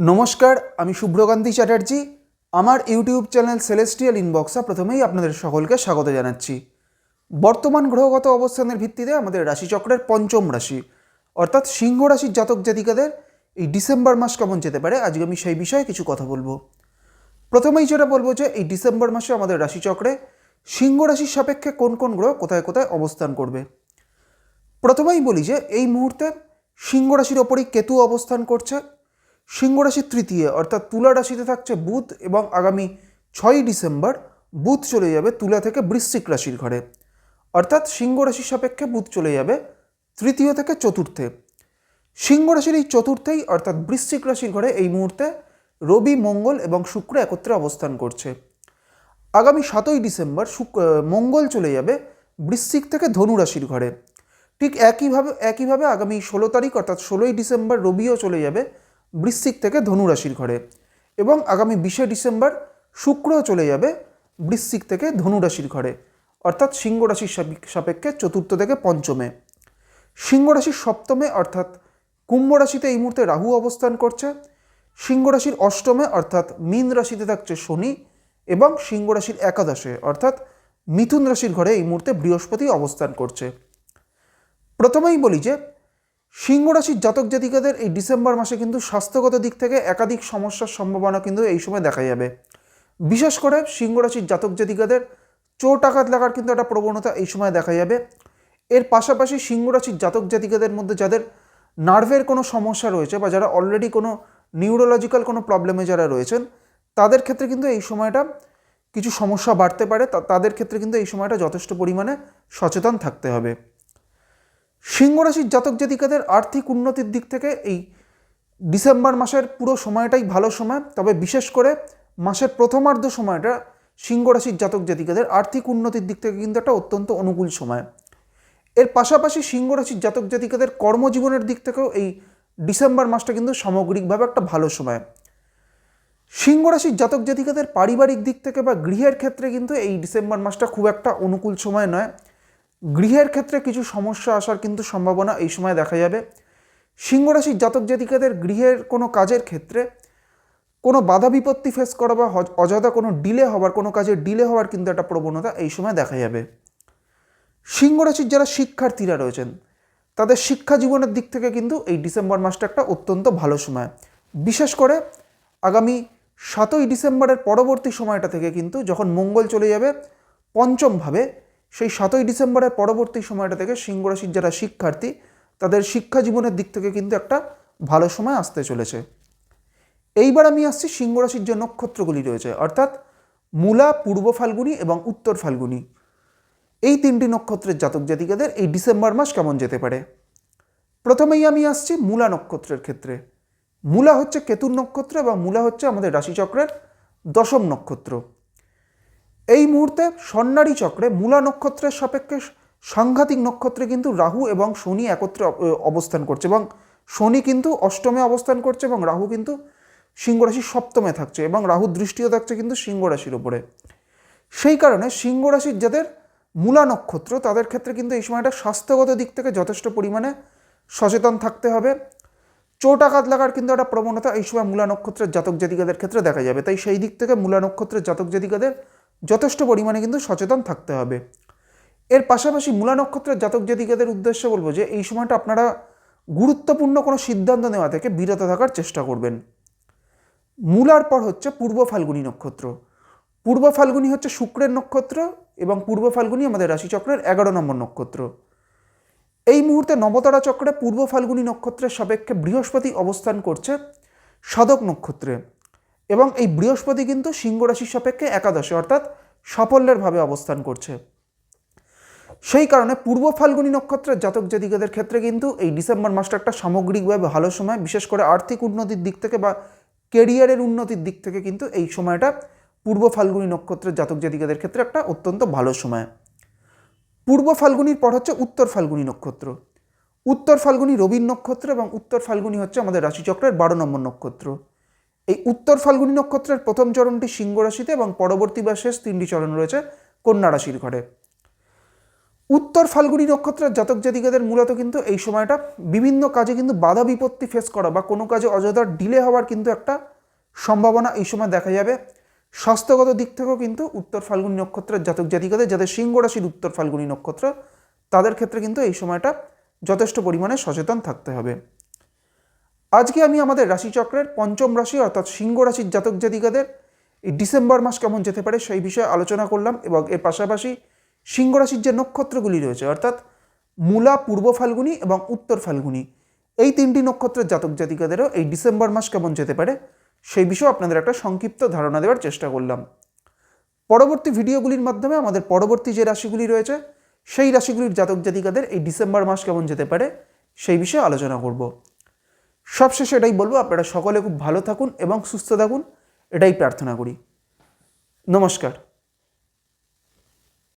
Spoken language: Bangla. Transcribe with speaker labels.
Speaker 1: নমস্কার, আমি শুভ্রকান্তি চ্যাটার্জি। আমার ইউটিউব চ্যানেল সেলেস্টিয়াল ইনবক্সে প্রথমেই আপনাদের সকলকে স্বাগত জানাচ্ছি। বর্তমান গ্রহগত অবস্থানের ভিত্তিতে আমাদের রাশিচক্রের পঞ্চম রাশি অর্থাৎ সিংহ রাশির জাতক জাতিকাদের এই ডিসেম্বর মাস কেমন যেতে পারে, আজকে আমি সেই বিষয়ে কিছু কথা বলবো। প্রথমেই যেটা বলবো যে এই ডিসেম্বর মাসে আমাদের রাশিচক্রে সিংহ রাশির সাপেক্ষে কোন কোন গ্রহ কোথায় কোথায় অবস্থান করবে। প্রথমেই বলি যে এই মুহূর্তে সিংহ রাশির ওপরই কেতু অবস্থান করছে। সিংহ রাশির তৃতীয় অর্থাৎ তুলা রাশিতে থাকছে বুধ, এবং আগামী 6ই ডিসেম্বর বুধ চলে যাবে তুলা থেকে বৃশ্চিক রাশির ঘরে, অর্থাৎ সিংহ রাশির সাপেক্ষে বুধ চলে যাবে তৃতীয় থেকে চতুর্থে। সিংহ রাশির এই চতুর্থেই অর্থাৎ বৃশ্চিক রাশির ঘরে এই মুহূর্তে রবি, মঙ্গল এবং শুক্র একত্রে অবস্থান করছে। আগামী 7ই ডিসেম্বর মঙ্গল চলে যাবে বৃশ্চিক থেকে ধনু রাশির ঘরে। ঠিক একইভাবে আগামী 16 তারিখ অর্থাৎ 16ই ডিসেম্বর রবিও চলে যাবে বৃশ্চিক থেকে ধনু রাশির ঘরে, এবং আগামী 20শে ডিসেম্বর শুক্রও চলে যাবে বৃশ্চিক থেকে ধনু রাশির ঘরে, অর্থাৎ সিংহ রাশির সাপেক্ষে চতুর্থ থেকে পঞ্চমে। সিংহ রাশির সপ্তমে অর্থাৎ কুম্ভ রাশিতে এই মুহূর্তে রাহু অবস্থান করছে। সিংহ রাশির অষ্টমে অর্থাৎ মীন রাশিতে থাকছে শনি, এবং সিংহ রাশির একাদশে অর্থাৎ মিথুন রাশির ঘরে এই মুহূর্তে বৃহস্পতি অবস্থান করছে। প্রথমেই বলি যে সিংহ রাশির জাতক জাতিকাদের এই ডিসেম্বর মাসে কিন্তু স্বাস্থ্যগত দিক থেকে একাধিক সমস্যার সম্ভাবনা কিন্তু এই সময় দেখা যাবে। বিশেষ করে সিংহ রাশির জাতক জাতিকাদের চোট আঘাত লাগার কিন্তু একটা প্রবণতা এই সময় দেখা যাবে। এর পাশাপাশি সিংহ রাশির জাতক জাতিকাদের মধ্যে যাদের নার্ভের কোনো সমস্যা রয়েছে বা যারা অলরেডি কোনো নিউরোলজিক্যাল কোনো প্রবলেমে যারা রয়েছেন, তাদের ক্ষেত্রে কিন্তু এই সময়টা কিছু সমস্যা বাড়তে পারে। তাদের ক্ষেত্রে কিন্তু এই সময়টা যথেষ্ট পরিমাণে সচেতন থাকতে হবে। সিংহ রাশির জাতক জাতিকাদের আর্থিক উন্নতির দিক থেকে এই ডিসেম্বর মাসের পুরো সময়টাই ভালো সময়, তবে বিশেষ করে মাসের প্রথমার্ধ সময়টা সিংহ রাশির জাতক জাতিকাদের আর্থিক উন্নতির দিক থেকে কিন্তু একটা অত্যন্ত অনুকূল সময়। এর পাশাপাশি সিংহ রাশির জাতক জাতিকাদের কর্মজীবনের দিক থেকেও এই ডিসেম্বর মাসটা কিন্তু সামগ্রিকভাবে একটা ভালো সময়। সিংহ রাশির জাতক জাতিকাদের পারিবারিক দিক থেকে বা গৃহের ক্ষেত্রে কিন্তু এই ডিসেম্বর মাসটা খুব একটা অনুকূল সময় নয়। গৃহের ক্ষেত্রে কিছু সমস্যা আসার কিন্তু সম্ভাবনা এই সময় দেখা যাবে। সিংহ রাশির জাতক জাতিকাদের গৃহের কোনো কাজের ক্ষেত্রে কোনো বাধা বিপত্তি ফেস করা বা অযথা কোনো কাজের ডিলে হওয়ার কিন্তু একটা প্রবণতা এই সময় দেখা যাবে। সিংহ রাশির যারা শিক্ষার্থীরা রয়েছেন, তাদের শিক্ষা জীবনের দিক থেকে কিন্তু এই ডিসেম্বর মাসটা একটা অত্যন্ত ভালো সময়। বিশেষ করে আগামী 7ই ডিসেম্বরের পরবর্তী সময়টা থেকে কিন্তু যখন মঙ্গল চলে যাবে পঞ্চমভাবে, সেই 7ই ডিসেম্বরের পরবর্তী সময়টা থেকে সিংহ রাশির যারা শিক্ষার্থী, তাদের শিক্ষা জীবনের দিক থেকে কিন্তু একটা ভালো সময় আসতে চলেছে। এইবার আমি আসছি সিংহ রাশির যে নক্ষত্রগুলি রয়েছে, অর্থাৎ মূলা, পূর্ব ফাল্গুনী এবং উত্তর ফাল্গুনী, এই তিনটি নক্ষত্রের জাতক জাতিকাদের এই ডিসেম্বর মাস কেমন যেতে পারে। প্রথমেই আমি আসছি মূলা নক্ষত্রের ক্ষেত্রে। মূলা হচ্ছে কেতুর নক্ষত্র এবং মূলা হচ্ছে আমাদের রাশিচক্রের দশম নক্ষত্র। এই মুহূর্তে স্বর্ণালী চক্রে মূলা নক্ষত্রের সাপেক্ষে সাংঘাতিক নক্ষত্রে কিন্তু রাহু এবং শনি একত্রে অবস্থান করছে, এবং শনি কিন্তু অষ্টমে অবস্থান করছে এবং রাহু কিন্তু সিংহ রাশির সপ্তমে থাকছে, এবং রাহুর দৃষ্টিও থাকছে কিন্তু সিংহ রাশির ওপরে। সেই কারণে সিংহ রাশির যাদের মূলা নক্ষত্র, তাদের ক্ষেত্রে কিন্তু এই সময়টা স্বাস্থ্যগত দিক থেকে যথেষ্ট পরিমাণে সচেতন থাকতে হবে। চোট আঘাত লাগার কিন্তু একটা প্রবণতা এই সময় মূলা নক্ষত্রের জাতক জাতিকাদের ক্ষেত্রে দেখা যাবে। তাই সেই দিক থেকে মূলা নক্ষত্রের জাতক জাতিকাদের যথেষ্ট পরিমাণে কিন্তু সচেতন থাকতে হবে। এর পাশাপাশি মূলা নক্ষত্রের জাতক জাতিকাদের উদ্দেশ্যে বলবো যে এই সময়টা আপনারা গুরুত্বপূর্ণ কোনো সিদ্ধান্ত নেওয়া থেকে বিরত থাকার চেষ্টা করবেন। মূলার পর হচ্ছে পূর্ব ফাল্গুনী নক্ষত্র। পূর্ব ফাল্গুনী হচ্ছে শুক্রের নক্ষত্র, এবং পূর্ব ফাল্গুনী আমাদের রাশিচক্রের 11 নম্বর নক্ষত্র। এই মুহূর্তে নবতারা চক্রে পূর্ব ফাল্গুনী নক্ষত্রের সাপেক্ষে বৃহস্পতি অবস্থান করছে সাধক নক্ষত্রে, এবং এই বৃহস্পতি কিন্তু সিংহ রাশির সাপেক্ষে একাদশে অর্থাৎ সাফল্যের ভাবে অবস্থান করছে। সেই কারণে পূর্ব ফাল্গুনী নক্ষত্রের জাতক জাতিকাদের ক্ষেত্রে কিন্তু এই ডিসেম্বর মাসটা একটা সামগ্রিকভাবে ভালো সময়। বিশেষ করে আর্থিক উন্নতির দিক থেকে বা কেরিয়ারের উন্নতির দিক থেকে কিন্তু এই সময়টা পূর্ব ফাল্গুনী নক্ষত্রের জাতক জাতিকাদের ক্ষেত্রে একটা অত্যন্ত ভালো সময়। পূর্ব ফাল্গুনীর পর হচ্ছে উত্তর ফাল্গুনী নক্ষত্র। উত্তর ফাল্গুনী রবির নক্ষত্র, এবং উত্তর ফাল্গুনী হচ্ছে আমাদের রাশিচক্রের 12 নম্বর নক্ষত্র। এই উত্তর ফাল্গুনী নক্ষত্রের প্রথম চরণটি সিংহ রাশিতে এবং পরবর্তী বা শেষ 3টি চরণ রয়েছে কন্যা রাশির ঘরে। উত্তর ফাল্গুনী নক্ষত্রের জাতক জাতিকাদের মূলত কিন্তু এই সময়টা বিভিন্ন কাজে কিন্তু বাধা বিপত্তি ফেস করা বা কোনো কাজে অযথা ডিলে হওয়ার কিন্তু একটা সম্ভাবনা এই সময় দেখা যাবে। স্বাস্থ্যগত দিক থেকেও কিন্তু উত্তর ফাল্গুনী নক্ষত্রের জাতক জাতিকাদের, যাদের সিংহ রাশির উত্তর ফাল্গুনী নক্ষত্র, তাদের ক্ষেত্রে কিন্তু এই সময়টা যথেষ্ট পরিমাণে সচেতন থাকতে হবে। আজকে আমি আমাদের রাশিচক্রের পঞ্চম রাশি অর্থাৎ সিংহ রাশির জাতক জাতিকাদের এই ডিসেম্বর মাস কেমন যেতে পারে সেই বিষয়ে আলোচনা করলাম, এবং এর পাশাপাশি সিংহ রাশির যে নক্ষত্রগুলি রয়েছে অর্থাৎ মূলা, পূর্ব ফাল্গুনী এবং উত্তর ফাল্গুনী, এই তিনটি নক্ষত্রের জাতক জাতিকাদেরও এই ডিসেম্বর মাস কেমন যেতে পারে সেই বিষয়ে আপনাদের একটা সংক্ষিপ্ত ধারণা দেওয়ার চেষ্টা করলাম। পরবর্তী ভিডিওগুলির মাধ্যমে আমাদের পরবর্তী যে রাশিগুলি রয়েছে সেই রাশিগুলির জাতক জাতিকাদের এই ডিসেম্বর মাস কেমন যেতে পারে সেই বিষয়ে আলোচনা করব। সবশেষে এটাই বলবো, আপনারা সকলে খুব ভালো থাকুন এবং সুস্থ থাকুন, এটাই প্রার্থনা করি। নমস্কার।